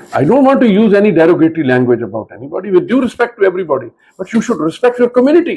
I don't want to use any derogatory language about anybody, with due respect to everybody, but you should respect your community.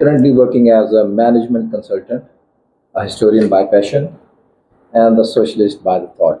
currently working as a management consultant, a historian by passion and a socialist by the thought।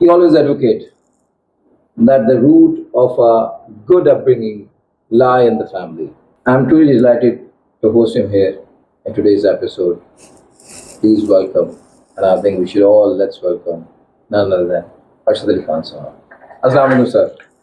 he always advocate that the root of a good upbringing lie in the family. I'm truly delighted to host him here in today's episode. Please welcome, and I think we should all let's welcome none other than Arshad Ali Khan Sahab. Assalamu alaikum sir.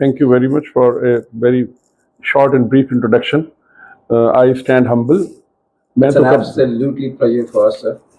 thank you very much for a very short and brief introduction. I stand humble. It's an absolutely pleasure for us sir.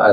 I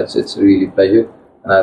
it's really pleasure, and I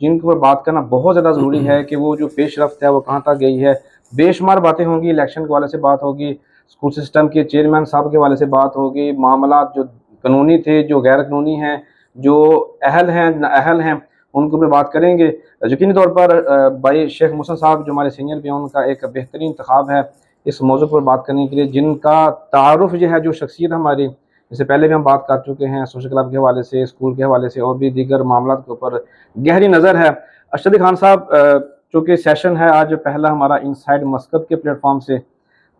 جن کے اوپر بات کرنا بہت زیادہ ضروری ہے کہ وہ جو پیش رفت ہے وہ کہاں تک گئی ہے. بے شمار باتیں ہوں گی، الیکشن کے حوالے سے بات ہوگی، اسکول سسٹم کے چیئرمین صاحب کے حوالے سے بات ہوگی، معاملات جو قانونی تھے، جو غیر قانونی ہیں، جو اہل ہیں نااہل ہیں، ان کے اوپر بات کریں گے. یقینی طور پر بھائی شیخ محسن صاحب جو ہمارے سینئر بھی ہیں، ان کا ایک بہترین انتخاب ہے اس موضوع پر بات کرنے کے لیے، جن کا تعارف جو ہے، جو شخصیت ہماری، اس سے پہلے بھی ہم بات کر چکے ہیں سوشل کلب کے حوالے سے، اسکول کے حوالے سے، اور بھی دیگر معاملات کے اوپر گہری نظر ہے. ارشد علی خان صاحب، چونکہ سیشن ہے آج پہلا ہمارا انسائیڈ مسقط کے پلیٹ فارم سے،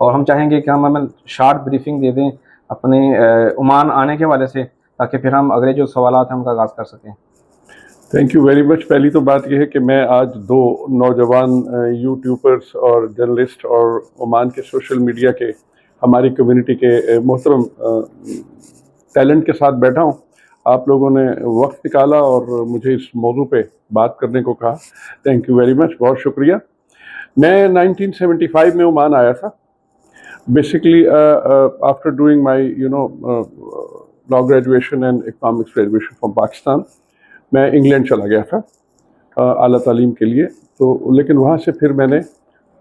اور ہم چاہیں گے کہ ہم ہمیں شارٹ بریفنگ دے دیں اپنے عمان آنے کے حوالے سے، تاکہ پھر ہم اگلے جو سوالات ہیں ان کا آغاز کر سکیں. تھینک یو ویری مچ. پہلی تو بات یہ ہے کہ میں آج دو نوجوان یوٹیوبرس اور جرنلسٹ اور عمان کے سوشل میڈیا کے ہماری کمیونٹی کے محترم ٹیلنٹ کے ساتھ بیٹھا ہوں. آپ لوگوں نے وقت نکالا اور مجھے اس موضوع پہ بات کرنے کو کہا. تھینک یو ویری مچ، بہت شکریہ. میں 1975 میں عمان آیا تھا. Basically after doing my law graduation and economics graduation from Pakistan, میں انگلینڈ چلا گیا تھا اعلیٰ تعلیم کے لیے. تو لیکن وہاں سے پھر میں نے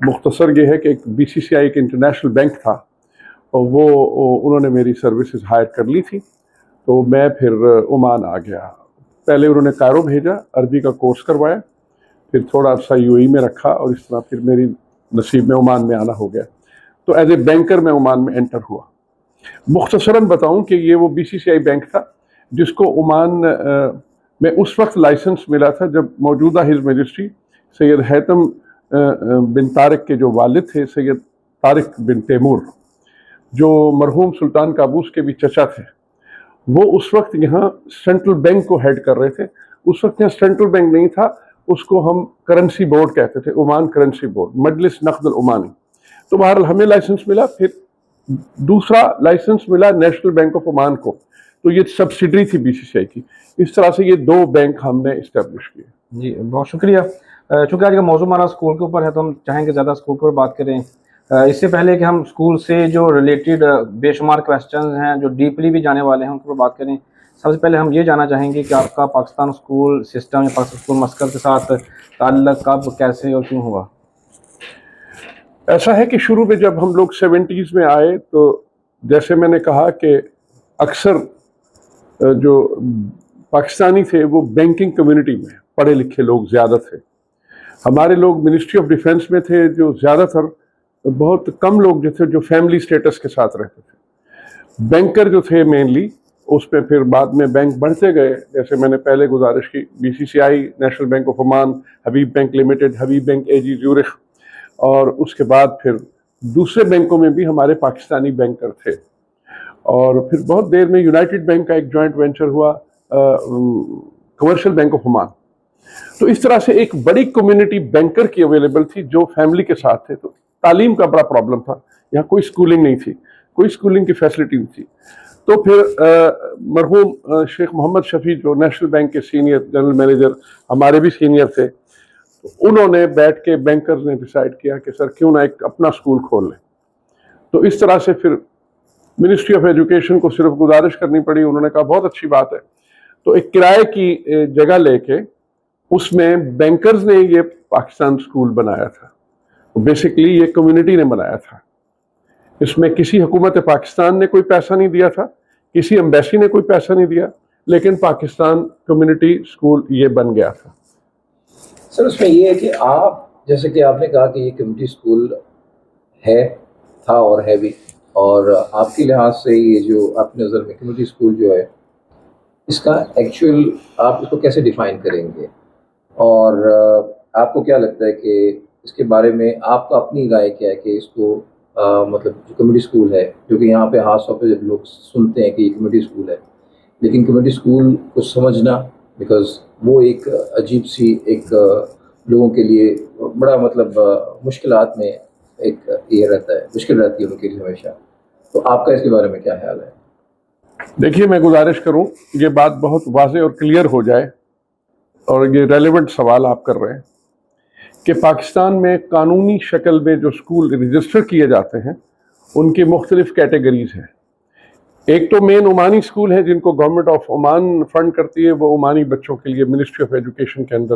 مختصر یہ ہے کہ ایک BCCI ایک انٹرنیشنل بینک تھا، اور وہ انہوں نے میری سروسز ہائر کر لی تھی. تو میں پھر عمان آ گیا. پہلے انہوں نے کائرو بھیجا، عربی کا کورس کروایا، پھر تھوڑا عرصہ UAE میں رکھا، اور اس طرح پھر میری نصیب میں عمان میں آنا ہو گیا. تو ایز اے بینکر میں عمان میں انٹر ہوا. مختصراً بتاؤں کہ یہ وہ BCCI بینک تھا جس کو عمان میں اس وقت لائسنس ملا تھا جب موجودہ ہز میجسٹری سید حیثم بن طارق کے جو والد تھے، سید طارق بن تیمور، جو مرحوم سلطان قابوس کے بھی چچا تھے، وہ اس وقت یہاں سینٹرل بینک کو ہیڈ کر رہے تھے. اس وقت یہاں سینٹرل بینک نہیں تھا، اس کو ہم کرنسی بورڈ کہتے تھے، عمان کرنسی بورڈ، مجلس نقد العمانی. تو بہرحال ہمیں لائسنس ملا، پھر دوسرا لائسنس ملا نیشنل بینک آف عمان کو. تو یہ سبسیڈری تھی BCCI کی. اس طرح سے یہ دو بینک ہم نے اسٹیبلش کیے. جی بہت شکریہ. چونکہ آج کا موضوع ہمارا اسکول کے اوپر ہے، تو ہم چاہیں گے زیادہ اسکول کے اوپر بات کریں. اس سے پہلے کہ ہم اسکول سے جو ریلیٹڈ بے شمار کویسچنز ہیں جو ڈیپلی بھی جانے والے ہیں ان کے اوپر بات کریں، سب سے پہلے ہم یہ جاننا چاہیں گے کہ آپ کا پاکستان اسکول سسٹم یا پاکستان اسکول مسقط کے ساتھ تعلق کب، کیسے اور کیوں ہوا؟ ایسا ہے کہ شروع میں جب ہم لوگ 70s میں آئے، تو جیسے میں نے کہا کہ اکثر جو پاکستانی تھے وہ بینکنگ کمیونٹی میں پڑھے لکھے لوگ زیادہ تھے. ہمارے لوگ منسٹری آف ڈیفنس میں تھے، جو زیادہ تر بہت کم لوگ جو تھے جو فیملی سٹیٹس کے ساتھ رہتے تھے. بینکر جو تھے مینلی، اس پہ پھر بعد میں بینک بڑھتے گئے. جیسے میں نے پہلے گزارش کی، BCCI، national bank of Oman, Habib bank limited, Habib bank AG Zurich, اور اس کے بعد پھر دوسرے بینکوں میں بھی ہمارے پاکستانی بینکر تھے. اور پھر بہت دیر میں یونائٹڈ بینک کا ایک جوائنٹ وینچر ہوا، کمرشل بینک آف عمان. تو اس طرح سے ایک بڑی کمیونٹی بینکر کی اویلیبل تھی جو فیملی کے ساتھ تھے. تو تعلیم کا بڑا پرابلم تھا، یہاں کوئی سکولنگ نہیں تھی، کوئی سکولنگ کی فیسلٹی نہیں تھی. تو پھر مرحوم شیخ محمد شفیع جو نیشنل بینک کے سینئر جنرل مینیجر ہمارے بھی سینئر تھے، انہوں نے بیٹھ کے بینکرز نے ڈیسائیڈ کیا کہ سر کیوں نہ ایک اپنا سکول کھول لیں. تو اس طرح سے پھر منسٹری آف ایجوکیشن کو صرف گزارش کرنی پڑی. انہوں نے کہا بہت اچھی بات ہے. تو ایک کرائے کی جگہ لے کے اس میں بینکرز نے یہ پاکستان سکول بنایا تھا. بیسکلی یہ کمیونٹی نے بنایا تھا. اس میں کسی حکومت پاکستان نے کوئی پیسہ نہیں دیا تھا، کسی ایمبیسی نے کوئی پیسہ نہیں دیا، لیکن پاکستان کمیونٹی سکول یہ بن گیا تھا. سر اس میں یہ ہے کہ آپ جیسے کہ آپ نے کہا کہ یہ کمیونٹی سکول ہے، تھا اور ہے بھی، اور آپ کے لحاظ سے یہ جو آپ کی نظر میں کمیونٹی سکول جو ہے، اس کا ایکچوئل آپ اس کو کیسے ڈیفائن کریں گے، اور آپ کو کیا لگتا ہے کہ اس کے بارے میں آپ کا اپنی رائے کیا ہے کہ اس کو مطلب جو کمیونٹی سکول ہے، جو کہ یہاں پہ خاص طور پہ جب لوگ سنتے ہیں کہ یہ کمیونٹی سکول ہے، لیکن کمیونٹی سکول کو سمجھنا، بیکاز وہ ایک عجیب سی ایک لوگوں کے لیے بڑا مطلب مشکلات میں ایک یہ رہتا ہے، مشکل رہتی ہے ان کے لیے ہمیشہ. تو آپ کا اس کے بارے میں کیا خیال ہے؟ دیکھیے میں گزارش کروں یہ بات بہت واضح اور کلیئر ہو جائے، اور یہ ریلیونٹ سوال آپ کر رہے ہیں کہ پاکستان میں قانونی شکل میں جو سکول رجسٹر کیے جاتے ہیں ان کی مختلف کیٹیگریز ہیں. ایک تو مین عمانی سکول ہے جن کو گورنمنٹ آف عمان فنڈ کرتی ہے، وہ عمانی بچوں کے لیے منسٹری آف ایجوکیشن کے اندر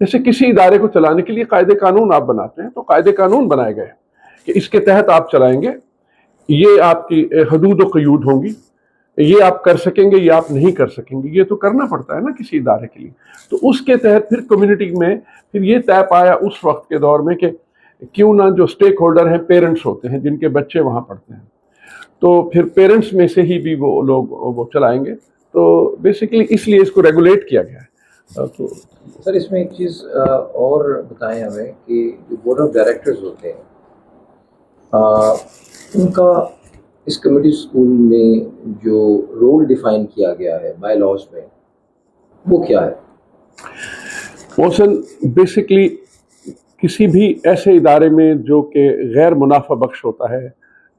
جیسے کسی ادارے کو چلانے کے لیے قاعدے قانون آپ بناتے ہیں، تو قاعدے قانون بنائے گئے کہ اس کے تحت آپ چلائیں گے، یہ آپ کی حدود و قیود ہوں گی، یہ آپ کر سکیں گے، یہ آپ نہیں کر سکیں گے، یہ تو کرنا پڑتا ہے نا کسی ادارے کے لیے. تو اس کے تحت پھر کمیونٹی میں پھر یہ طے پایا اس وقت کے دور میں کہ کیوں نہ جو اسٹیک ہولڈر ہیں پیرنٹس ہوتے ہیں جن کے بچے وہاں پڑھتے ہیں، تو پھر پیرنٹس میں سے ہی بھی وہ لوگ وہ چلائیں گے. تو بیسیکلی اس لیے اس کو ریگولیٹ کیا گیا ہے. تو سر اس میں ایک چیز اور بتائیں ہمیں کہ جو بورڈ آف ڈائریکٹرز ہوتے ہیں ان کا اس کمیٹی اسکول میں جو رول ڈیفائن کیا گیا ہے بائی لاز میں وہ کیا ہے؟ محسن، بیسکلی کسی بھی ایسے ادارے میں جو کہ غیر منافع بخش ہوتا ہے،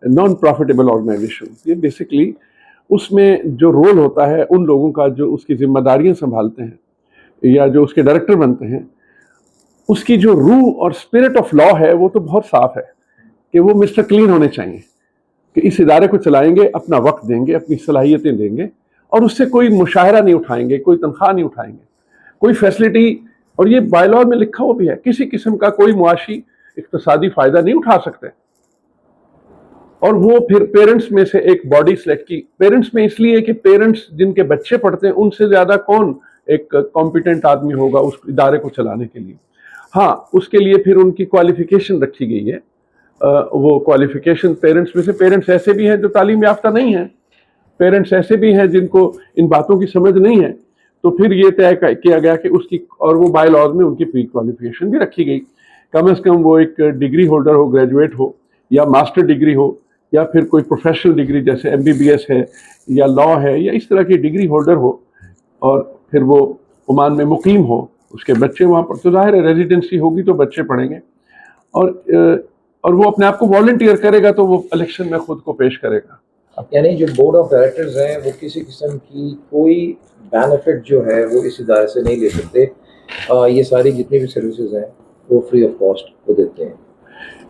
نان پروفیٹیبل آرگنائزیشن، یہ بیسکلی اس میں جو رول ہوتا ہے ان لوگوں کا جو اس کی ذمہ داریاں سنبھالتے ہیں یا جو اس کے ڈائریکٹر بنتے ہیں، اس کی جو روح اور اسپرٹ آف لا ہے وہ تو بہت صاف ہے کہ وہ مسٹر کلین ہونے چاہیے، کہ اس ادارے کو چلائیں گے، اپنا وقت دیں گے، اپنی صلاحیتیں دیں گے، اور اس سے کوئی مشاہرہ نہیں اٹھائیں گے، کوئی تنخواہ نہیں اٹھائیں گے، کوئی فیسلٹی. اور یہ بائی لاء میں لکھا ہوا بھی ہے، کسی قسم کا کوئی معاشی اقتصادی فائدہ نہیں اٹھا سکتے. اور وہ پھر پیرنٹس میں سے ایک باڈی سلیکٹ کی، پیرنٹس میں اس لیے کہ پیرنٹس جن کے بچے پڑھتے ہیں ان سے زیادہ کون ایک کمپیٹنٹ آدمی ہوگا اس ادارے کو چلانے کے لیے. ہاں، اس کے لیے پھر ان کی کوالیفیکیشن رکھی گئی ہے. وہ کوالیفیکیشن پیرنٹس میں سے، پیرنٹس ایسے بھی ہیں جو تعلیم یافتہ نہیں ہیں، پیرنٹس ایسے بھی ہیں جن کو ان باتوں کی سمجھ نہیں ہے، تو پھر یہ طے کیا گیا کہ اس کی، اور وہ بائی لاز میں ان کی پری کوالیفیکیشن بھی رکھی گئی. کم از کم وہ ایک ڈگری ہولڈر ہو، گریجویٹ ہو یا ماسٹر ڈگری ہو یا پھر کوئی پروفیشنل ڈگری جیسے MBBS ہے یا لاء ہے یا اس طرح کی ڈگری ہولڈر ہو، اور پھر وہ عمان میں مقیم ہو، اس کے بچے وہاں پر، تو ظاہر ہے ریزیڈنسی ہوگی تو بچے پڑھیں گے. اور وہ اپنے آپ کو والنٹیئر کرے گا تو وہ الیکشن میں خود کو پیش کرے گا. یعنی جو بورڈ آف ڈائریکٹرز ہیں وہ کسی قسم کی کوئی بینیفٹ جو ہے وہ اس ادارے سے نہیں لے سکتے، یہ ساری جتنی بھی سروسز ہیں وہ فری آف کاسٹ وہ دیتے ہیں.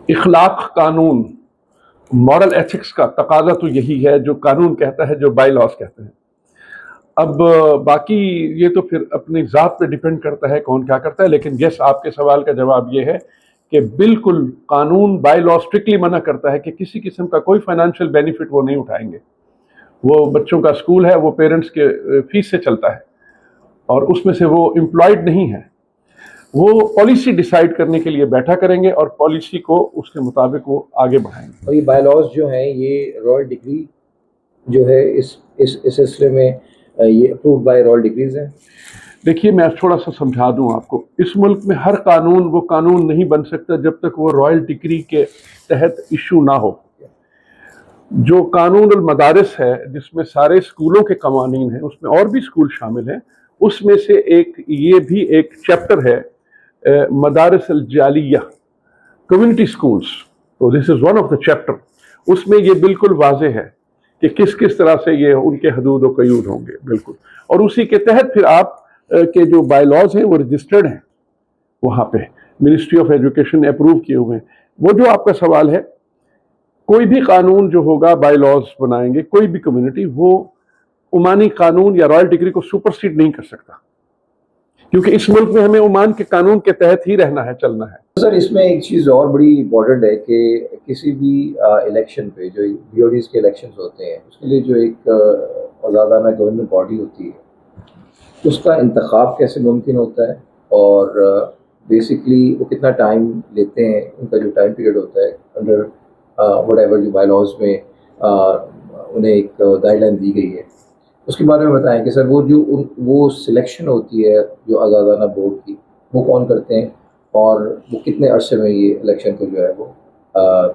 اخلاق، قانون، مورل ایتھکس کا تقاضا تو یہی ہے جو قانون کہتا ہے، جو بائی لاز کہتے ہیں. اب باقی یہ تو پھر اپنی ذات پہ ڈیپینڈ کرتا ہے کون کیا کرتا ہے، لیکن یس، آپ کے سوال کا جواب یہ ہے کہ بالکل قانون بائی لاء اسٹرکٹلی منع کرتا ہے کہ کسی قسم کا کوئی فائنینشیل بینیفٹ وہ نہیں اٹھائیں گے. وہ بچوں کا اسکول ہے، وہ پیرنٹس کے فیس سے چلتا ہے، اور اس میں سے وہ امپلائڈ نہیں ہے. وہ پالیسی ڈیسائیڈ کرنے کے لیے بیٹھا کریں گے اور پالیسی کو اس کے مطابق وہ آگے بڑھائیں گے. اور یہ بائی لاز جو ہیں یہ رائل ڈگری جو ہے اس سلسلے میں یہ اپرووڈ بائی رائل ڈگریز ہیں. دیکھیے، میں تھوڑا سا سمجھا دوں آپ کو. اس ملک میں ہر قانون وہ قانون نہیں بن سکتا جب تک وہ رائل ڈگری کے تحت ایشو نہ ہو. جو قانون المدارس ہے جس میں سارے اسکولوں کے قوانین ہیں، اس میں اور بھی اسکول شامل ہیں، اس میں سے ایک یہ بھی ایک چیپٹر ہے مدارس الجالیہ، کمیونٹی اسکولس. تو this is one of the chapter. اس میں یہ بالکل واضح ہے کہ کس کس طرح سے یہ ان کے حدود و قیود ہوں گے، بالکل. اور اسی کے تحت پھر آپ کے جو بائی لاز ہیں وہ رجسٹرڈ ہیں وہاں پہ، منسٹری آف ایجوکیشن نے اپروو کیے ہوئے ہیں. وہ جو آپ کا سوال ہے، کوئی بھی قانون جو ہوگا بائی لاز بنائیں گے کوئی بھی کمیونٹی، وہ عمانی قانون یا رائل ڈگری کو سپرسیڈ نہیں کر سکتا، کیونکہ اس ملک میں ہمیں عمان کے قانون کے تحت ہی رہنا ہے، چلنا ہے. سر اس میں ایک چیز اور بڑی امپورٹنٹ ہے کہ کسی بھی الیکشن پہ جو BODs کے الیکشنز ہوتے ہیں اس کے لیے جو ایک آزادانہ گورننگ باڈی ہوتی ہے اس کا انتخاب کیسے ممکن ہوتا ہے، اور بیسکلی وہ کتنا ٹائم لیتے ہیں، ان کا جو ٹائم پیریڈ ہوتا ہے انڈر وٹ ایور جو بائی لاز میں انہیں ایک گائیڈ لائن دی گئی ہے، اس کے بارے میں بتائیں کہ سر وہ سلیکشن ہوتی ہے جو آزادانہ بورڈ کی، وہ کون کرتے ہیں اور وہ کتنے عرصے میں یہ الیکشن کو جو ہے وہ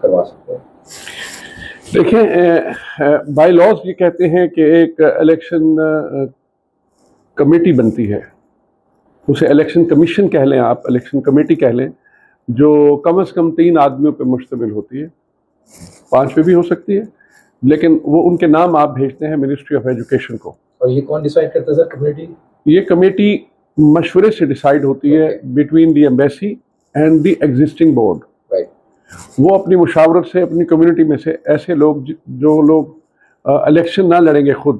کروا سکتے ہیں؟ دیکھیں، بائی لاز یہ کہتے ہیں کہ ایک الیکشن کمیٹی بنتی ہے، اسے الیکشن کمیشن کہہ لیں، آپ الیکشن کمیٹی کہہ لیں، جو کم از کم 3 آدمیوں پہ مشتمل ہوتی ہے، 5 پہ بھی ہو سکتی ہے، لیکن وہ ان کے نام آپ بھیجتے ہیں منسٹری آف ایجوکیشن کو. اور یہ کون ڈیسائیڈ کرتا ہے سر کمیٹی؟ یہ کمیٹی مشورے سے ڈیسائیڈ ہوتی ہے between the embassy and the existing board. وہ اپنی مشاورت سے اپنی کمیونٹی میں سے ایسے لوگ جو لوگ الیکشن نہ لڑیں گے خود،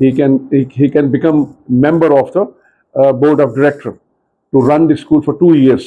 he can become member of the board of director to run the school for 2 years।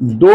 2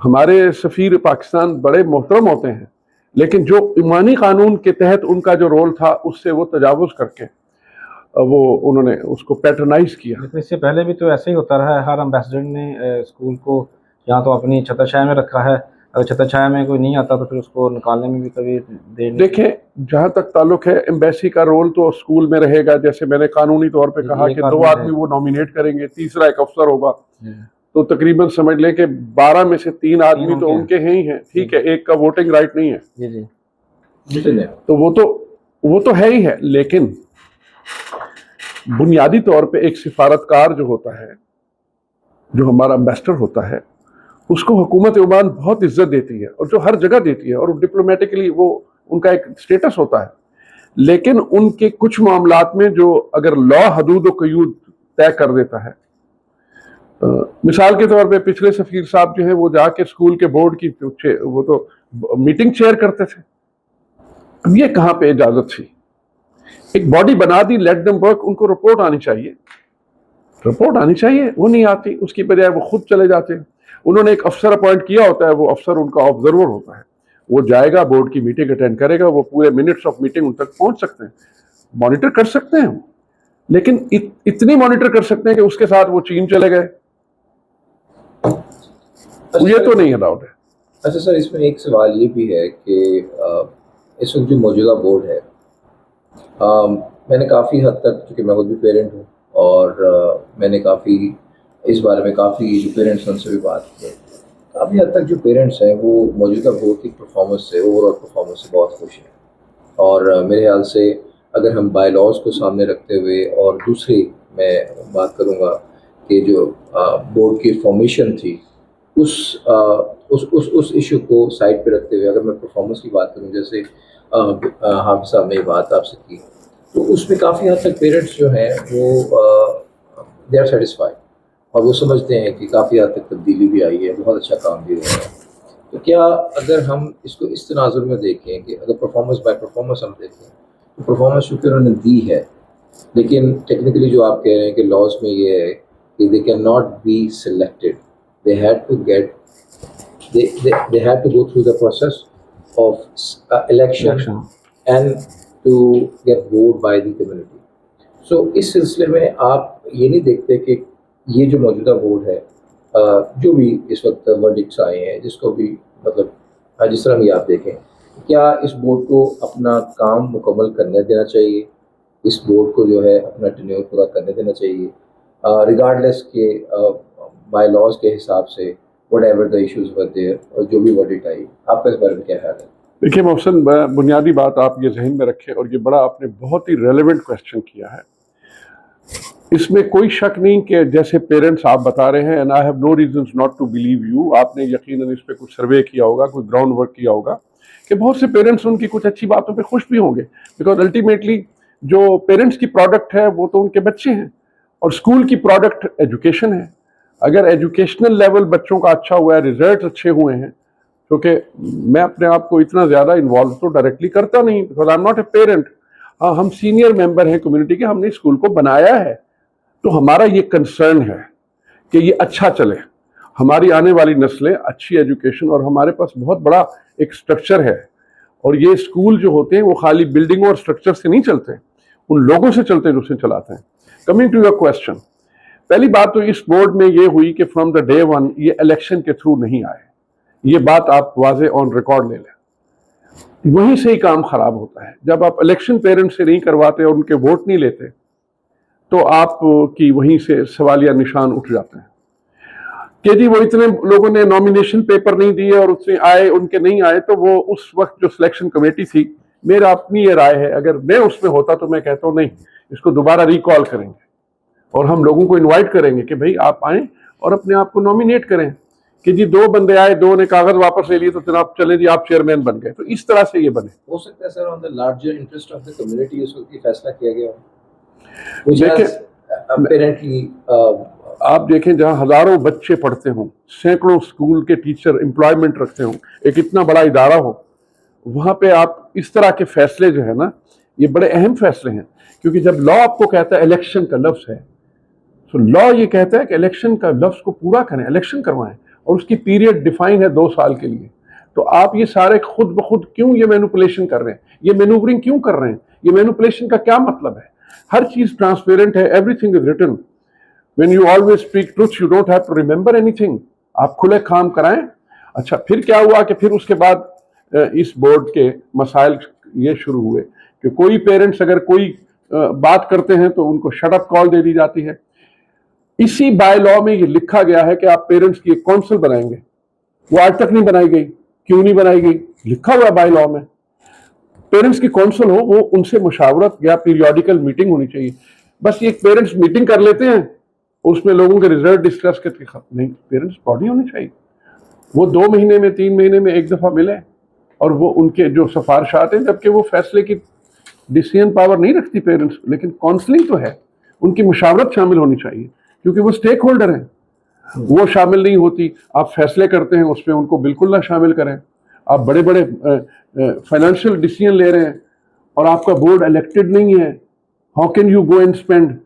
ہمارے سفیر پاکستان بڑے محترم ہوتے ہیں، لیکن جو ایمانی قانون کے تحت ان کا جو رول تھا اس سے وہ تجاوز کر کے وہ انہوں نے اس کو پیٹرنائز کیا. لیکن اس سے پہلے بھی تو ایسے ہی ہوتا رہا ہے، ہر امبیسڈر نے اسکول کو یا تو اپنی چھتر چھایا میں رکھا ہے، اگر چھتر چھایا میں کوئی نہیں آتا تو پھر اس کو نکالنے میں بھی کبھی دیر نہیں. دیکھیں جہاں تک تعلق ہے ایمبیسی کا رول تو اسکول میں رہے گا، جیسے میں نے قانونی طور پہ کہا کہ 2 آدمی وہ نامینیٹ کریں گے، تیسرا ایک افسر ہوگا، تو تقریباً سمجھ لیں کہ 12 میں سے 3 آدمی تو ان کے ہیں ہی ہیں. ٹھیک ہے، ایک کا ووٹنگ رائٹ نہیں ہے. جی تو وہ تو ہے ہی ہے، لیکن بنیادی طور پہ ایک سفارتکار جو ہوتا ہے، جو ہمارا امبیسڈر ہوتا ہے، اس کو حکومت عمان بہت عزت دیتی ہے، اور جو ہر جگہ دیتی ہے، اور ڈپلومیٹکلی وہ ان کا ایک سٹیٹس ہوتا ہے. لیکن ان کے کچھ معاملات میں جو اگر لا حدود و قیود طے کر دیتا ہے، مثال کے طور پہ پچھلے سفیر صاحب جو ہیں وہ جا کے اسکول کے بورڈ کی وہ تو میٹنگ چیئر کرتے تھے. اب یہ کہاں پہ اجازت تھی؟ ایک باڈی بنا دی، لیٹ دم ورک، ان کو رپورٹ آنی چاہیے، وہ نہیں آتی، اس کی بجائے وہ خود چلے جاتے ہیں. انہوں نے ایک افسر اپوائنٹ کیا ہوتا ہے، وہ افسر ان کا آبزرور ہوتا ہے، وہ جائے گا بورڈ کی میٹنگ اٹینڈ کرے گا، وہ پورے منٹس آف میٹنگ ان تک پہنچ سکتے ہیں، مانیٹر کر سکتے ہیں، لیکن اتنی مانیٹر کر سکتے ہیں کہ اس کے ساتھ وہ چین چلے گئے، یہ تو نہیں الاؤڈ ہے. اچھا سر، اس میں ایک سوال یہ بھی ہے کہ اس وقت جو موجودہ بورڈ ہے، میں نے کافی حد تک، چونکہ میں خود بھی پیرنٹ ہوں اور میں نے کافی اس بارے میں کافی جو پیرنٹس ہیں ان سے بھی بات کی ہے، کافی حد تک جو پیرنٹس ہیں وہ موجودہ بورڈ کی پرفارمنس سے، اوور آل پرفارمنس سے بہت خوش ہیں. اور میرے خیال سے اگر ہم بائی لاز کو سامنے رکھتے ہوئے، اور دوسری میں بات کروں گا کہ جو بورڈ کی فارمیشن تھی، اس ایشو کو سائڈ پہ رکھتے ہوئے اگر میں پرفارمنس کی بات کروں، جیسے حافظ صاحب نے یہ بات آپ سے کی، تو اس میں کافی حد تک پیرنٹس جو ہیں وہ دے آر سیٹسفائی، اور وہ سمجھتے ہیں کہ کافی حد تک تبدیلی بھی آئی ہے، بہت اچھا کام بھی ہو رہا ہے. تو کیا اگر ہم اس کو اس تناظر میں دیکھیں کہ اگر پرفارمنس بائی پرفارمنس ہم دیکھیں تو پرفارمنس چونکہ انہوں نے دی ہے، لیکن ٹیکنیکلی جو آپ کہہ رہے ہیں کہ لاس میں یہ ہے کہ they can not be selected, they had to go through the process of election and to get voted by the community. So اس سلسلے میں آپ یہ نہیں دیکھتے کہ یہ جو موجودہ بورڈ ہے، جو بھی اس وقت ورڈکٹس آئے ہیں، جس کو بھی مطلب جس طرح بھی آپ دیکھیں، کیا اس بورڈ کو اپنا کام مکمل کرنے دینا چاہیے، اس بورڈ کو جو ہے اپنا ٹینیور پورا کرنے دینا چاہیے، ریگارڈلیس کہ بائی لاز کے حساب سے what ever the issues were there, اور جو بھی ورڈکٹ آئی، آپ کا اس بارے میں کیا خیال ہے؟ دیکھیے محسن، بنیادی بات آپ یہ ذہن میں رکھیں، اور یہ بڑا آپ نے بہت ہی ریلیونٹ کویسچن کیا ہے. اس میں کوئی شک نہیں کہ جیسے پیرنٹس آپ بتا رہے ہیں، and I have no reasons not to believe you, آپ نے یقیناً اس پہ کچھ سروے کیا ہوگا، کوئی گراؤنڈ ورک کیا ہوگا، کہ بہت سے پیرنٹس ان کی کچھ اچھی باتوں پہ خوش بھی ہوں گے، بیکاز الٹیمیٹلی جو پیرنٹس کی پروڈکٹ ہے وہ تو ان کے بچے ہیں، اور اسکول کی پروڈکٹ ایجوکیشن ہے. اگر ایجوکیشنل لیول بچوں کا اچھا ہوا ہے، ریزلٹ اچھے ہوئے ہیں، کیونکہ میں اپنے آپ کو اتنا زیادہ انوالو تو ڈائریکٹلی کرتا نہیں، because I am not a parent. ہاں، ہم سینئر ممبر ہیں کمیونٹی کے، ہم نے اسکول کو بنایا ہے، تو ہمارا یہ کنسرن ہے کہ یہ اچھا چلے، ہماری آنے والی نسلیں اچھی ایجوکیشن، اور ہمارے پاس بہت بڑا ایک سٹرکچر ہے، اور یہ اسکول جو ہوتے ہیں وہ خالی بلڈنگوں اور سٹرکچر سے نہیں چلتے، ان لوگوں سے چلتے جو اسے چلاتے ہیں. کمنگ ٹو یور کویسچن، پہلی بات تو اس بورڈ میں یہ ہوئی کہ فرام دا ڈے ون یہ الیکشن کے تھرو نہیں آئے، یہ بات آپ واضح آن ریکارڈ لے لیں. وہیں سے ہی کام خراب ہوتا ہے، جب آپ الیکشن پیرنٹ سے نہیں کرواتے اور ان کے ووٹ نہیں لیتے تو آپ کی وہیں سے سوالیہ نشان اٹھ جاتے ہیں کہ جی وہ اتنے لوگوں نے نامینیشن پیپر نہیں دیے اور اس سے آئے، ان کے نہیں آئے. تو وہ اس وقت جو سلیکشن کمیٹی تھی، میرا اپنی یہ رائے ہے، اگر میں اس میں ہوتا تو میں کہتا ہوں نہیں، اس کو دوبارہ ریکال کریں گے، اور ہم لوگوں کو انوائٹ کریں گے کہ بھائی آپ آئیں اور اپنے آپ کو نامینیٹ کریں، کہ جی 2 بندے آئے، 2 نے کاغذ واپس لے لیے تو جناب چلیں جی آپ چیئرمین بن گئے. تو اس طرح سے یہ بنے. ہو سکتا ہے sir on the larger interest of the community اس وقت یہ فیصلہ کیا گیا ہو. آپ دیکھیں جہاں ہزاروں بچے پڑھتے ہوں، سینکڑوں اسکول کے ٹیچر امپلائمنٹ رکھتے ہوں، ایک اتنا بڑا ادارہ ہو، وہاں پہ آپ اس طرح کے فیصلے جو ہے نا، یہ بڑے اہم فیصلے ہیں. کیونکہ جب لا آپ کو کہتا ہے الیکشن کا لفظ ہے، تو لا یہ کہتا ہے کہ الیکشن کا لفظ کو پورا کریں، الیکشن کروائیں. اور اس کی پیریڈ ڈیفائن ہے 2 سال کے لیے. تو آپ یہ سارے خود بخود کیوں یہ مینوپولیشن کر رہے ہیں, یہ مینوورنگ کیوں کر رہے ہیں, یہ مینوپولیشن کا کیا مطلب ہے؟ ہر چیز ٹرانسپیرنٹ ہے, everything is written. When you always speak truth you don't have to remember anything. آپ کھلے کام کرائیں. اچھا پھر کیا ہوا کہ پھر اس کے بعد اس بورڈ کے مسائل یہ شروع ہوئے کہ کوئی پیرنٹس اگر کوئی بات کرتے ہیں تو ان کو شٹ اپ کال دے دی جاتی ہے. اسی بائی لا میں یہ لکھا گیا ہے کہ آپ پیرنٹس کی ایک کونسل بنائیں گے. وہ آج تک نہیں بنائی گئی. کیوں نہیں بنائی گئی؟ لکھا ہوا بائی لا میں پیرنٹس کی کونسل ہو, وہ ان سے مشاورت یا پیریوڈیکل میٹنگ ہونی چاہیے. بس یہ پیرنٹس میٹنگ کر لیتے ہیں اس میں لوگوں کے ریزلٹ ڈسکس کرتے نہیں. پیرنٹس باڈی ہونی چاہیے, وہ 2 مہینے میں 3 مہینے میں ایک دفعہ ملے اور وہ ان کے جو سفارشات ہیں, جبکہ وہ فیصلے کی ڈیسیژن پاور نہیں رکھتی پیرنٹس, لیکن کاؤنسلنگ تو ہے, ان کی مشاورت شامل ہونی چاہیے کیونکہ وہ اسٹیک ہولڈر ہیں. وہ شامل نہیں ہوتی. آپ فیصلے کرتے ہیں اس پہ ان کو بالکل نہ شامل کریں. آپ بڑے بڑے فائنینشیل ڈیسیژن لے رہے ہیں اور آپ کا بورڈ الیکٹڈ نہیں ہے. How can you go and spend?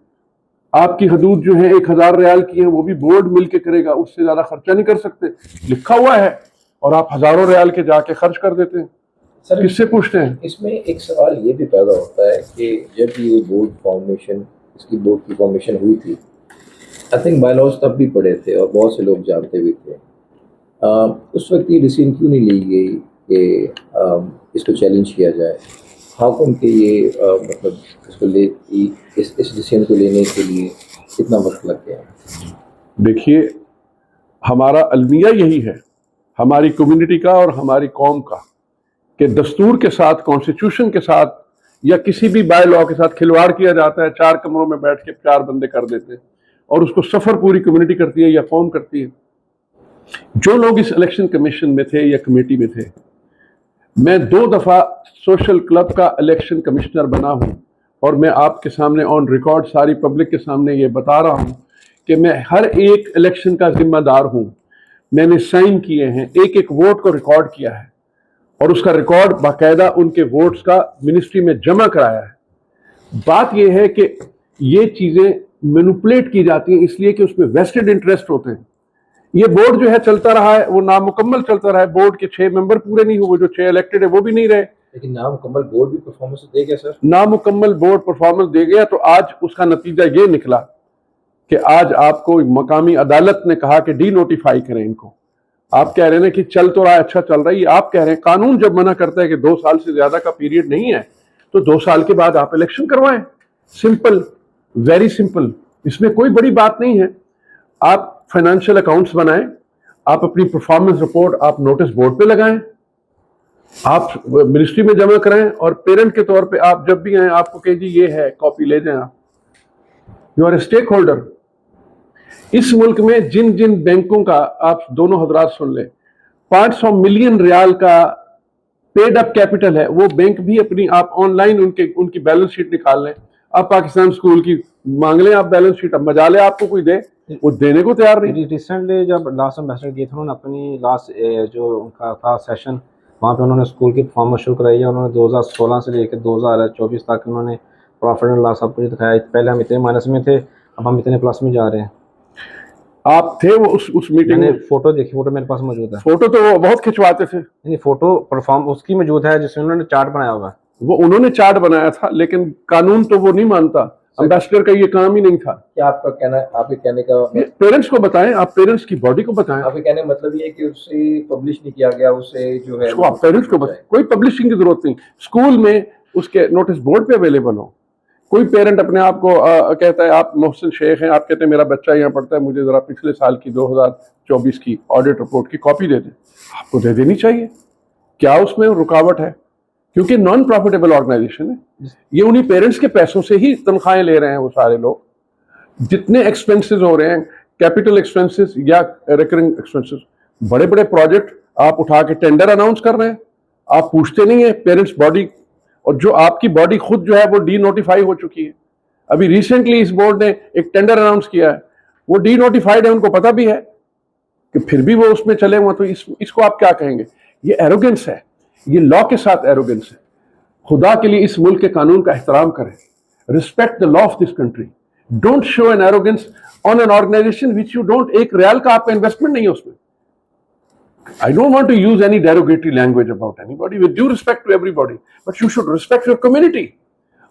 آپ کی حدود جو ہیں 1000 ریال کی ہیں, وہ بھی بورڈ مل کے کرے گا, اس سے زیادہ خرچہ نہیں کر سکتے. لکھا ہوا ہے اور آپ ہزاروں ریال کے جا کے خرچ کر دیتے ہیں. سر کس سے پوچھتے ہیں؟ اس میں ایک سوال یہ بھی پیدا ہوتا ہے کہ جب یہ بورڈ فارمیشن, اس کی بورڈ کی فارمیشن ہوئی تھی, آئی تھنک بائی لاز تب بھی پڑے تھے اور بہت سے لوگ جانتے بھی تھے. اس وقت یہ ڈیسیژن کیوں نہیں لی گئی کہ اس کو چیلنج کیا جائے؟ ہاؤ کم کہ یہ مطلب اس کو اس ڈیسیژن کو لینے کے لیے کتنا وقت لگ گیا؟ دیکھیے ہمارا المیہ یہی ہے, ہماری کمیونٹی کا اور ہماری قوم کا, کہ دستور کے ساتھ, کانسٹیٹیوشن کے ساتھ یا کسی بھی بائی لا کے ساتھ کھلواڑ کیا جاتا ہے. 4 کمروں میں بیٹھ کے 4 بندے کر دیتے ہیں اور اس کو سفر پوری کمیونٹی کرتی ہے یا قوم کرتی ہے. جو لوگ اس الیکشن کمیشن میں تھے یا کمیٹی میں تھے, میں 2 دفعہ سوشل کلب کا الیکشن کمشنر بنا ہوں اور میں آپ کے سامنے آن ریکارڈ ساری پبلک کے سامنے یہ بتا رہا ہوں کہ میں ہر ایک الیکشن کا ذمہ دار ہوں. میں نے سائن کیے ہیں, ایک ایک ووٹ کو ریکارڈ کیا ہے اور اس کا ریکارڈ باقاعدہ ان کے ووٹس کا منسٹری میں جمع کرایا ہے. بات یہ ہے کہ یہ چیزیں مینوپولیٹ کی جاتی ہیں اس لیے کہ اس میں ویسٹڈ انٹرسٹ ہوتے ہیں. یہ بورڈ جو ہے چلتا رہا ہے, وہ نامکمل چلتا رہا ہے. بورڈ کے 6 ممبر پورے نہیں ہوئے, جو 6 الیکٹڈ ہے وہ بھی نہیں رہے. لیکن نامکمل بورڈ بھی پرفارمنس دے گیا سر. نامکمل بورڈ پرفارمنس دے گیا, تو آج اس کا نتیجہ یہ نکلا کہ آج آپ کو مقامی عدالت نے کہا کہ ڈی نوٹیفائی کریں ان کو. آپ کہہ رہے ہیں کہ چل تو رہا ہے, اچھا چل رہا ہے. یہ آپ کہہ رہے ہیں قانون جب منع کرتا ہے کہ 2 سال سے زیادہ کا پیریڈ نہیں ہے تو 2 سال کے بعد آپ الیکشن کروائیں. سمپل, ویری سمپل, اس میں کوئی بڑی بات نہیں ہے. آپ فائنینشیل اکاؤنٹس بنائیں, آپ اپنی پرفارمنس رپورٹ آپ نوٹس بورڈ پہ لگائیں, آپ منسٹری میں جمع کرائیں اور پیرنٹ کے طور پہ آپ جب بھی آئیں آپ کو کہ جی یہ ہے, کاپی لے جائیں. آپ you are a stakeholder. اس ملک میں جن جن بینکوں کا, آپ دونوں حضرات سن لیں, 500 ملین ریال کا پیڈ اپ کیپٹل ہے, وہ بینک بھی اپنی آپ آن لائن ان کی بیلنس شیٹ نکال لیں. آپ پاکستان اسکول کی مانگ لیں آپ بیلنس شیٹ, اب مجالے آپ کو کوئی دے, وہ دینے کو تیار نہیں. ریسنٹلی جب لاسٹ ایمبیسڈر کیے تھے انہوں نے اپنی لاسٹ جو ان کا تھا سیشن, وہاں پہ انہوں نے اسکول کی پرفارمنس شروع کرائی ہے. انہوں نے 2016 سے لے کے 2024 تک انہوں نے پروفٹ اینڈ لاس سب کچھ دکھایا. پہلے ہم اتنے مائنس میں تھے, اب ہم اتنے پلس میں جا رہے ہیں. آپ تھے وہ اس میٹنگ میں؟ فوٹو دیکھی, فوٹو میرے پاس موجود ہے. فوٹو تو وہ بہت کھنچواتے تھے. نہیں, فوٹو پرفارم اس کی موجود ہے جس میں انہوں نے چارٹ بنایا ہوگا. وہ انہوں نے چارٹ بنایا تھا, لیکن قانون تو وہ نہیں مانتا. امبیسڈر کا یہ کام ہی نہیں تھا. کیا آپ کا کہنا ہے, آپ کے کہنے کا پیرنٹس کو بتائیں, آپ پیرنٹس کی باڈی کو بتائیں. آپ کے کہنے کا مطلب یہ ہے کہ اسے پبلش نہیں کیا گیا, اسے جو ہے آپ پیرنٹس کو بتائیں. کوئی پبلشنگ کی ضرورت نہیں, اسکول میں اس کے نوٹس بورڈ پہ اویلیبل ہو. کوئی پیرنٹ اپنے آپ کو کہتا ہے آپ محسن شیخ ہیں, آپ کہتے ہیں میرا بچہ یہاں پڑھتا ہے, مجھے ذرا پچھلے سال کی 2024 کی آڈٹ رپورٹ کی کاپی دے دیں. آپ کو دے دینی چاہیے. کیا اس میں رکاوٹ ہے؟ کیونکہ نان پروفیٹیبل آرگنائزیشن ہے. یہ انہی پیرنٹس کے پیسوں سے ہی تنخواہیں لے رہے ہیں وہ سارے لوگ. جتنے ایکسپینسز ہو رہے ہیں, کیپٹل ایکسپینسز یا ریکرنگ ایکسپینسز, بڑے بڑے پروجیکٹ آپ اٹھا کے ٹینڈر اناؤنس کر رہے ہیں. آپ پوچھتے نہیں ہیں پیرنٹس باڈی, اور جو آپ کی باڈی خود جو ہے وہ ڈی نوٹیفائی ہو چکی ہے. ابھی ریسنٹلی اس بورڈ نے ایک ٹینڈر اناؤنس کیا ہے, وہ ڈی نوٹیفائڈ ہے, ان کو پتہ بھی ہے کہ پھر بھی وہ اس میں چلے ہوئے. تو اس کو آپ کیا کہیں گے؟ یہ ایروگنس ہے, یہ لا کے ساتھ ایروگنس ہے. خدا کے لیے اس ملک کے قانون کا احترام کریں. Respect the law of this country. Don't show an arrogance on an organisation which you don't, 1 ریال کا آپ کا انویسٹمنٹ نہیں ہے اس میں. I don't want to use any derogatory language about anybody, with due respect to everybody, but you should respect your community.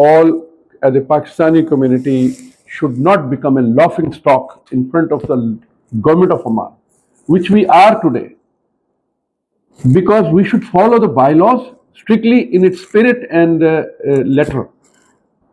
all as a Pakistani community should not become a laughing stock in front of the government of Oman, which we are today, because we should follow the bylaws strictly in its spirit and letter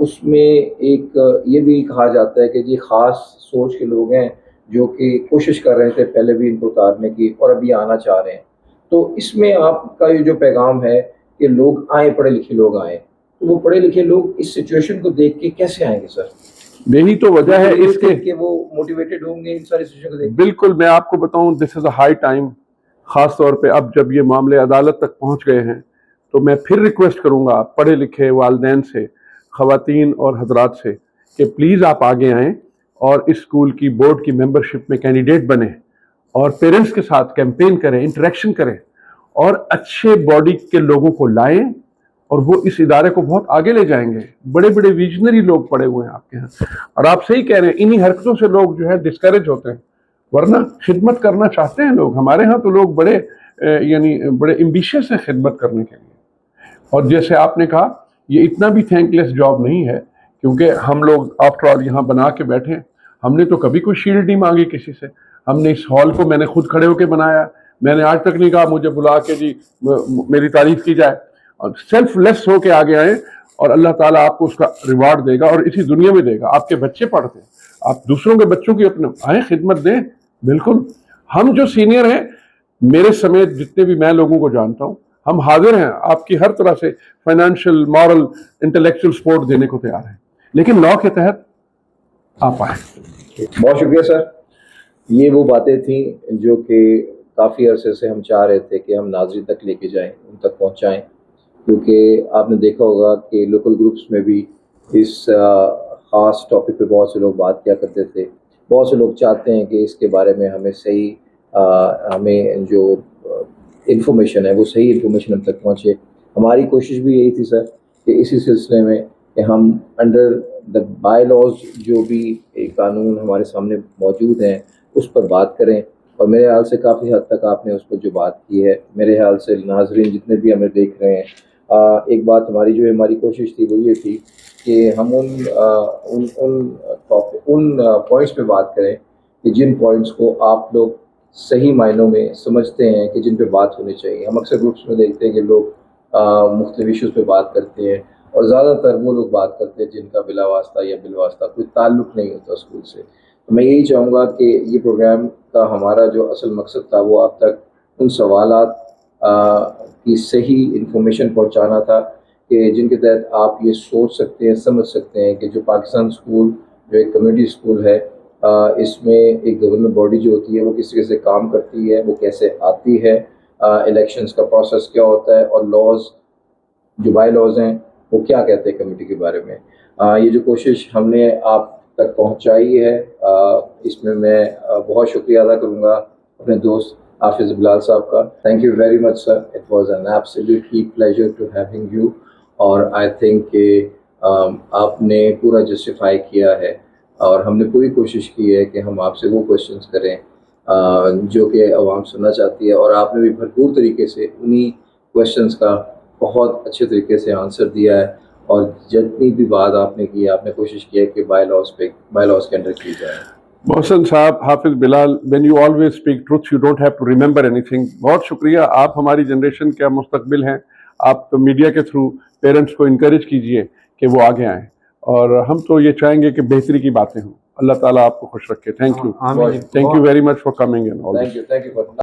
اس میں ایک یہ بھی کہا جاتا ہے کہ جی خاص سوچ کے لوگ ہیں جو کہ کوشش کر رہے تھے پہلے بھی ان کو اتارنے کی اور ابھی آنا چاہ رہے ہیں. تو اس میں آپ کا یہ جو پیغام ہے کہ لوگ آئیں, پڑھے لکھے لوگ آئیں, تو وہ پڑھے لکھے لوگ اس سچویشن کو دیکھ کے کیسے آئیں گے سر؟ یہی تو وجہ ہے اس کے کہ وہ موٹیویٹڈ ہوں گے ان ساری سچویشن کو دیکھ کے. بالکل میں آپ کو بتاؤں دس از اے ہائی ٹائم, خاص طور پہ اب جب یہ معاملے عدالت تک پہنچ گئے ہیں تو میں پھر ریکویسٹ کروں گا پڑھے لکھے والدین سے, خواتین اور حضرات سے کہ پلیز آپ آگے آئیں اور اس اسکول کی بورڈ کی ممبرشپ میں کینڈیڈیٹ بنیں اور پیرنٹس کے ساتھ کیمپین کریں, انٹریکشن کریں اور اچھے باڈی کے لوگوں کو لائیں اور وہ اس ادارے کو بہت آگے لے جائیں گے. بڑے بڑے ویژنری لوگ پڑے ہوئے ہیں آپ کے ہاں, اور آپ صحیح کہہ رہے ہیں انہی حرکتوں سے لوگ جو ہے ڈسکریج ہوتے ہیں, ورنہ خدمت کرنا چاہتے ہیں لوگ. ہمارے ہاں تو لوگ بڑے یعنی بڑے ایمبیشیس ہیں خدمت کرنے کے لیے. اور جیسے آپ نے کہا یہ اتنا بھی تھینک لیس جاب نہیں ہے, کیونکہ ہم لوگ آفٹر آل یہاں بنا کے بیٹھے ہیں. ہم نے تو کبھی کوئی شیلڈ نہیں مانگی کسی سے. ہم نے اس ہال کو میں نے خود کھڑے ہو کے بنایا, میں نے آج تک نہیں کہا مجھے بلا کے جی میری تعریف کی جائے. اور سیلف لیس ہو کے آگے آئیں اور اللہ تعالیٰ آپ کو اس کا ریوارڈ دے گا اور اسی دنیا میں دے گا. آپ کے بچے پڑھتے ہیں, آپ دوسروں کے بچوں کی اپنے آئیں خدمت دیں. بالکل ہم جو سینئر ہیں, میرے سمیت جتنے بھی میں لوگوں کو جانتا ہوں, ہم حاضر ہیں آپ کی ہر طرح سے فائنینشیل, مورل, انٹلیکچوئل سپورٹ دینے کو تیار ہیں, لیکن لا کے تحت آپ آئیں. بہت شکریہ سر. یہ وہ باتیں تھیں جو کہ کافی عرصے سے ہم چاہ رہے تھے کہ ہم ناظرین تک لے کے جائیں, ان تک پہنچائیں, کیونکہ آپ نے دیکھا ہوگا کہ لوکل گروپس میں بھی اس خاص ٹاپک پہ بہت سے لوگ بات کیا کرتے تھے. بہت سے لوگ چاہتے ہیں کہ اس کے بارے میں ہمیں صحیح ہمیں جو انفارمیشن ہے وہ صحیح انفارمیشن ہم تک پہنچے. ہماری کوشش بھی یہی تھی سر کہ اسی سلسلے میں کہ ہم انڈر دا بائی لاز جو بھی قانون ہمارے سامنے موجود ہیں اس پر بات کریں. اور میرے خیال سے کافی حد تک آپ نے اس پر جو بات کی ہے, میرے خیال سے ناظرین جتنے بھی ہمیں دیکھ رہے ہیں, ایک بات ہماری کوشش تھی وہ یہ تھی کہ ہم ان پوائنٹس پہ بات کریں کہ جن پوائنٹس کو آپ لوگ صحیح معنوں میں سمجھتے ہیں کہ جن پہ بات ہونی چاہیے. ہم اکثر گروپس میں دیکھتے ہیں کہ لوگ مختلف ایشوز پہ بات کرتے ہیں, اور زیادہ تر وہ لوگ بات کرتے ہیں جن کا بلا واسطہ یا بالواسطہ کوئی تعلق نہیں ہوتا اسکول سے. تو میں یہی چاہوں گا کہ یہ پروگرام کا ہمارا جو اصل مقصد تھا وہ آپ تک ان سوالات کی صحیح انفارمیشن پہنچانا تھا کہ جن کے تحت آپ یہ سوچ سکتے ہیں, سمجھ سکتے ہیں کہ جو پاکستان اسکول جو ایک کمیونٹی اسکول ہے, اس میں ایک گورنمنٹ باڈی جو ہوتی ہے وہ کس طرح سے کام کرتی ہے, وہ کیسے آتی ہے, الیکشنز کا پروسیس کیا ہوتا ہے, اور لاز جو بائی لاز ہیں وہ کیا کہتے ہیں کمیونٹی کے بارے میں. یہ جو کوشش ہم نے آپ تک پہنچائی ہے, اس میں بہت شکریہ ادا کروں گا اپنے دوست حافظ بلال صاحب کا. Thank you very much sir, it was an absolutely pleasure to having you. اور آئی تھنک کہ آپ نے پورا جسٹیفائی کیا ہے, اور ہم نے پوری کوشش کی ہے کہ ہم آپ سے وہ کوشچنس کریں جو کہ عوام سننا چاہتی ہے, اور آپ نے بھی بھرپور طریقے سے انہی کوشچنس کا بہت اچھے طریقے سے آنسر دیا ہے. اور جتنی بھی بات آپ نے کی, آپ نے کوشش کی ہے کہ بائی لاز کے انڈر کی جائے. محسن صاحب, حافظ بلال, when you always speak truth, you don't have to remember anything. بہت شکریہ. آپ ہماری جنریشن کا مستقبل ہیں. آپ میڈیا کے تھرو پیرنٹس کو انکریج کیجئے کہ وہ آگے آئیں, اور ہم تو یہ چاہیں گے کہ بہتری کی باتیں ہوں. اللہ تعالیٰ آپ کو خوش رکھے. Thank you. Thank you very much for coming. Thank you.